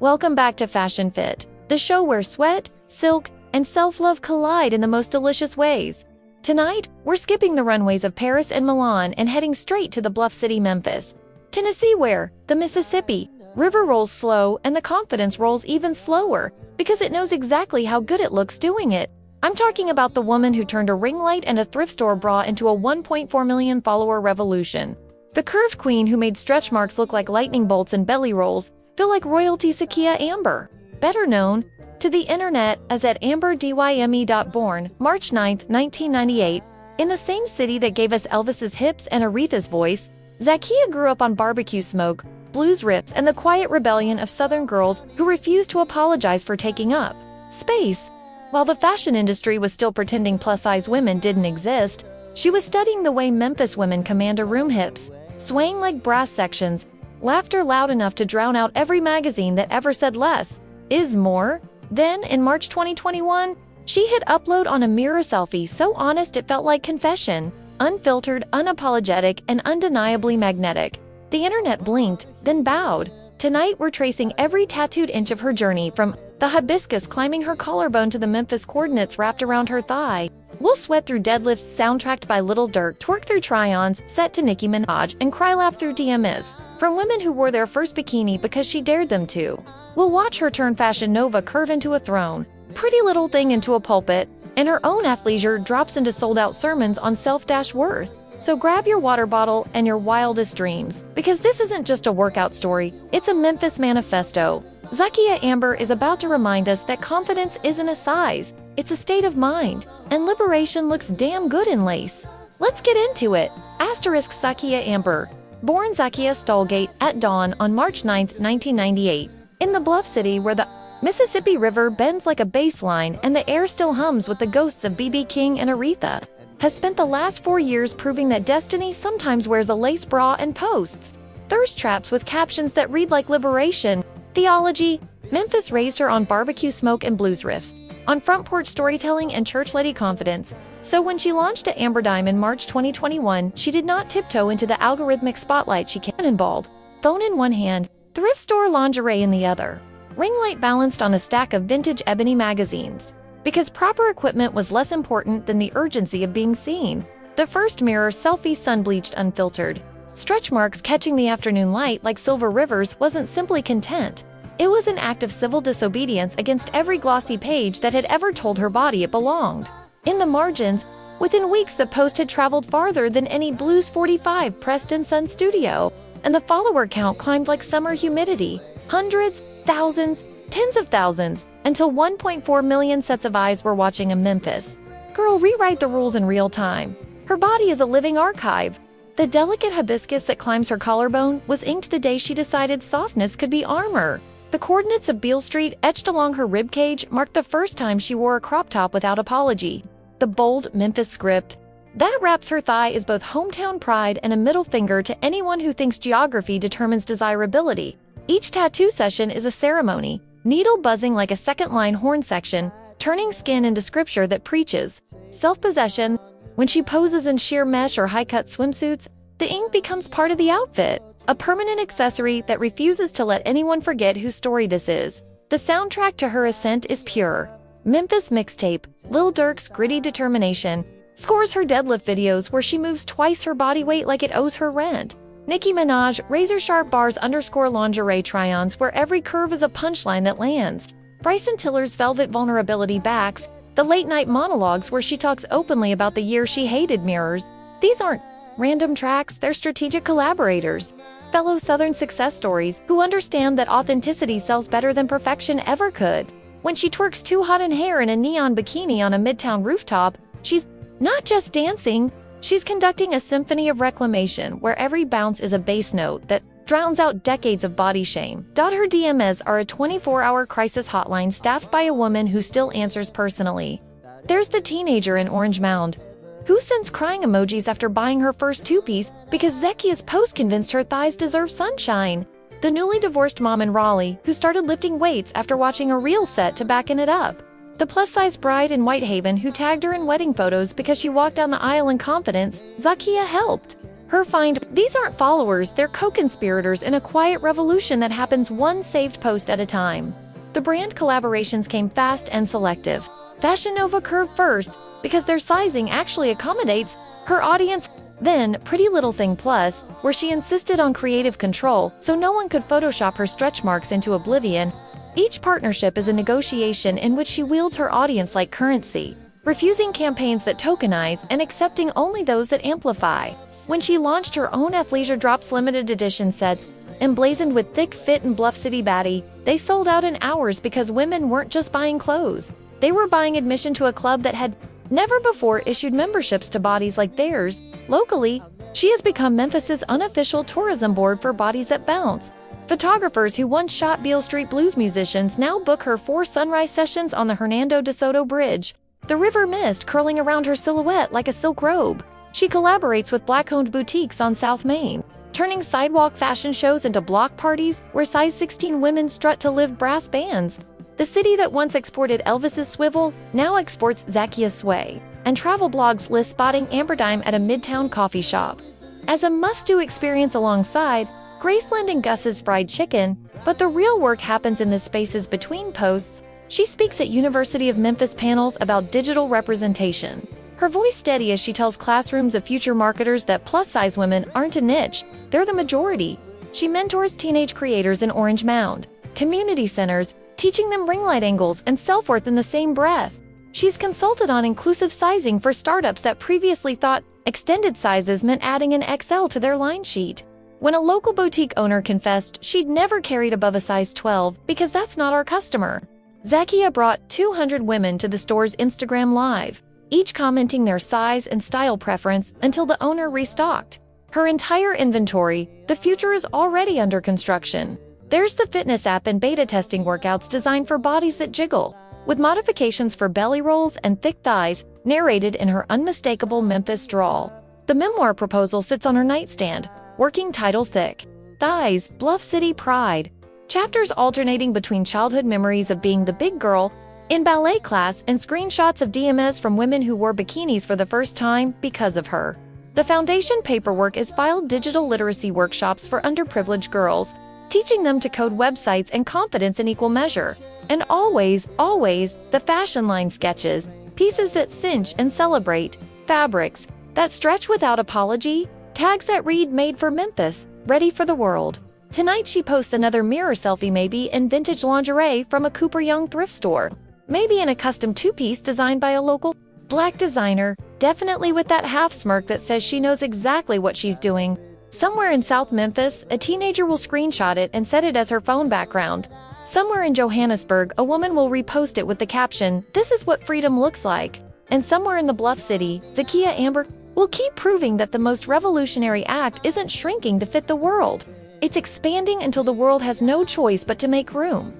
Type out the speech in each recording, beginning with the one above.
Welcome back to Fashion Fit, the show where sweat, silk, and self-love collide in the most delicious ways. Tonight, we're skipping the runways of Paris and Milan and heading straight to the Bluff City, Memphis, Tennessee, where the Mississippi River rolls slow and the confidence rolls even slower because it knows exactly how good it looks doing it. I'm talking about the woman who turned a ring light and a thrift store bra into a 1.4 million follower revolution. The curved queen who made stretch marks look like lightning bolts and belly rolls feel like royalty. Zakeya Amber, better known to the internet as at AmberDyme.born, March 9, 1998, in the same city that gave us Elvis's hips and Aretha's voice. Zakeya grew up on barbecue smoke, blues riffs, and the quiet rebellion of Southern girls who refused to apologize for taking up space. While the fashion industry was still pretending plus-size women didn't exist, she was studying the way Memphis women command a room, hips swaying like brass sections, laughter loud enough to drown out every magazine that ever said less is more. Then, in March 2021, she hit upload on a mirror selfie so honest it felt like confession, unfiltered, unapologetic, and undeniably magnetic. The internet blinked, then bowed. Tonight, we're tracing every tattooed inch of her journey, from the hibiscus climbing her collarbone to the Memphis coordinates wrapped around her thigh. We'll sweat through deadlifts soundtracked by Lil Durk, twerk through try-ons set to Nicki Minaj, and cry laugh through DMs from women who wore their first bikini because she dared them to. We'll watch her turn Fashion Nova curve into a throne, Pretty Little Thing into a pulpit, and her own athleisure drops into sold-out sermons on self-worth. So grab your water bottle and your wildest dreams, because this isn't just a workout story, it's a Memphis manifesto. Zakeya Amber is about to remind us that confidence isn't a size, it's a state of mind, and liberation looks damn good in lace. Let's get into it. Asterisk Zakeya Amber, born Zakeya Stallgate at dawn on March 9, 1998, in the Bluff City where the Mississippi River bends like a bass line and the air still hums with the ghosts of B.B. King and Aretha, has spent the last 4 years proving that destiny sometimes wears a lace bra and posts thirst traps with captions that read like liberation theology. Memphis raised her on barbecue smoke and blues riffs, on front porch storytelling and church lady confidence. So when she launched at Amberdyme in March 2021, she did not tiptoe into the algorithmic spotlight. She cannonballed, phone in one hand, thrift store lingerie in the other, ring light balanced on a stack of vintage ebony magazines. Because proper equipment was less important than the urgency of being seen. The first mirror selfie, sun-bleached, unfiltered, stretch marks catching the afternoon light like silver rivers, wasn't simply content. It was an act of civil disobedience against every glossy page that had ever told her body it belonged. In the margins, within weeks the post had traveled farther than any Blues 45 Preston Sun studio, and the follower count climbed like summer humidity. Hundreds, thousands, tens of thousands, until 1.4 million sets of eyes were watching a Memphis girl rewrite the rules in real time. Her body is a living archive. The delicate hibiscus that climbs her collarbone was inked the day she decided softness could be armor. The coordinates of Beale Street etched along her ribcage marked the first time she wore a crop top without apology. The bold Memphis script that wraps her thigh is both hometown pride and a middle finger to anyone who thinks geography determines desirability. Each tattoo session is a ceremony, needle buzzing like a second-line horn section, turning skin into scripture that preaches self-possession. When she poses in sheer mesh or high-cut swimsuits, the ink becomes part of the outfit, a permanent accessory that refuses to let anyone forget whose story this is. The soundtrack to her ascent is pure Memphis mixtape. Lil Durk's gritty determination scores her deadlift videos where she moves twice her body weight like it owes her rent. Nicki Minaj razor-sharp bars underscore lingerie try-ons where every curve is a punchline that lands. Bryson Tiller's velvet vulnerability backs the late-night monologues where she talks openly about the year she hated mirrors. These aren't random tracks, they're strategic collaborators. Fellow Southern success stories who understand that authenticity sells better than perfection ever could. When she twerks Too Hot in Hair in a neon bikini on a midtown rooftop, she's not just dancing, she's conducting a symphony of reclamation where every bounce is a bass note that drowns out decades of body shame. Her DMs are a 24-hour crisis hotline staffed by a woman who still answers personally. There's the teenager in Orange Mound who sends crying emojis after buying her first two-piece because Zakeya's post convinced her thighs deserve sunshine. The newly divorced mom in Raleigh who started lifting weights after watching a reel set to backen it up. The plus-size bride in Whitehaven who tagged her in wedding photos because she walked down the aisle in confidence. Zakeya helped Her find, these aren't followers, they're co-conspirators in a quiet revolution that happens one saved post at a time. The brand collaborations came fast and selective. Fashion Nova curved first, because their sizing actually accommodates her audience. Then, Pretty Little Thing Plus, where she insisted on creative control so no one could Photoshop her stretch marks into oblivion. Each partnership is a negotiation in which she wields her audience like currency, refusing campaigns that tokenize and accepting only those that amplify. When she launched her own Athleisure Drops limited edition sets, emblazoned with thick fit and Bluff City baddie, they sold out in hours because women weren't just buying clothes. They were buying admission to a club that had never before issued memberships to bodies like theirs. Locally, she has become Memphis's unofficial tourism board for bodies that bounce. Photographers who once shot Beale Street blues musicians now book her for sunrise sessions on the Hernando de Soto Bridge, the river mist curling around her silhouette like a silk robe. She collaborates with Black-owned boutiques on South Main, turning sidewalk fashion shows into block parties where size 16 women strut to live brass bands. The city that once exported Elvis's swivel now exports Zakeya's sway, and travel blogs list spotting Amberdyme at a midtown coffee shop as a must-do experience alongside Graceland and Gus's fried chicken. But the real work happens in the spaces between posts. She speaks at University of Memphis panels about digital representation, her voice steady as she tells classrooms of future marketers that plus-size women aren't a niche, they're the majority. She mentors teenage creators in Orange Mound community centers, teaching them ring light angles and self-worth in the same breath. She's consulted on inclusive sizing for startups that previously thought extended sizes meant adding an XL to their line sheet. When a local boutique owner confessed she'd never carried above a size 12 because that's not our customer. Zakeya brought 200 women to the store's Instagram Live, each commenting their size and style preference until the owner restocked her entire inventory. The future is already under construction. There's the fitness app and beta testing workouts designed for bodies that jiggle, with modifications for belly rolls and thick thighs, narrated in her unmistakable Memphis drawl. The memoir proposal sits on her nightstand, working title Thick Thighs, Bluff City Pride. Chapters alternating between childhood memories of being the big girl in ballet class and screenshots of DMs from women who wore bikinis for the first time because of her. The foundation paperwork is filed digital literacy workshops for underprivileged girls, teaching them to code websites and confidence in equal measure. And always, the fashion line sketches, pieces that cinch and celebrate, fabrics that stretch without apology, tags that read made for Memphis, ready for the world. Tonight she posts another mirror selfie, maybe in vintage lingerie from a Cooper Young thrift store, maybe in a custom two-piece designed by a local Black designer, definitely with that half smirk that says she knows exactly what she's doing. Somewhere in South Memphis, a teenager will screenshot it and set it as her phone background. Somewhere in Johannesburg, a woman will repost it with the caption, "This is what freedom looks like." And somewhere in the Bluff City, Zakeya Amber will keep proving that the most revolutionary act isn't shrinking to fit the world. It's expanding until the world has no choice but to make room.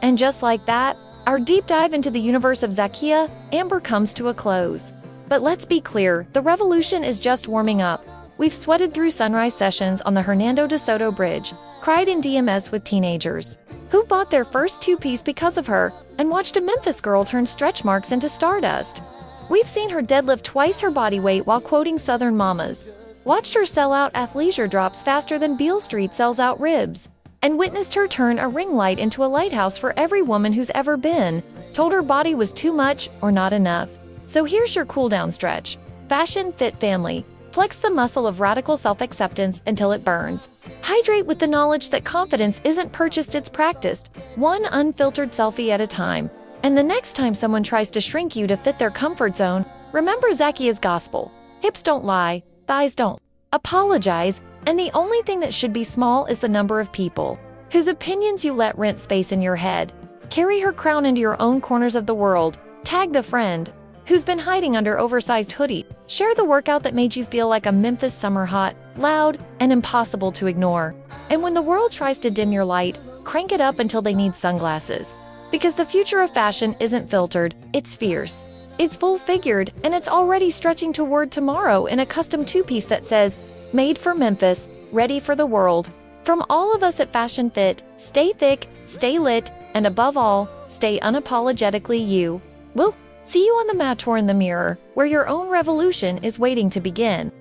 And just like that, our deep dive into the universe of Zakeya Amber comes to a close. But let's be clear, the revolution is just warming up. We've sweated through sunrise sessions on the Hernando de Soto Bridge, cried in DMs with teenagers who bought their first two-piece because of her, and watched a Memphis girl turn stretch marks into stardust. We've seen her deadlift twice her body weight while quoting Southern mamas, watched her sell out athleisure drops faster than Beale Street sells out ribs, and witnessed her turn a ring light into a lighthouse for every woman who's ever been told her body was too much or not enough. So here's your cool-down stretch. Fashion Fit family. Flex the muscle of radical self-acceptance until it burns. Hydrate with the knowledge that confidence isn't purchased, it's practiced, one unfiltered selfie at a time. And the next time someone tries to shrink you to fit their comfort zone, remember Zakeya's gospel. Hips don't lie, thighs don't apologize, and the only thing that should be small is the number of people whose opinions you let rent space in your head. Carry her crown into your own corners of the world. Tag the friend who's been hiding under oversized hoodie. Share the workout that made you feel like a Memphis summer, hot, loud, and impossible to ignore. And when the world tries to dim your light, crank it up until they need sunglasses. Because the future of fashion isn't filtered, it's fierce. It's full-figured, and it's already stretching toward tomorrow in a custom two-piece that says, "Made for Memphis, ready for the world." From all of us at Fashion Fit, stay thick, stay lit, and above all, stay unapologetically you. We'll see you on the mat or in the mirror, where your own revolution is waiting to begin.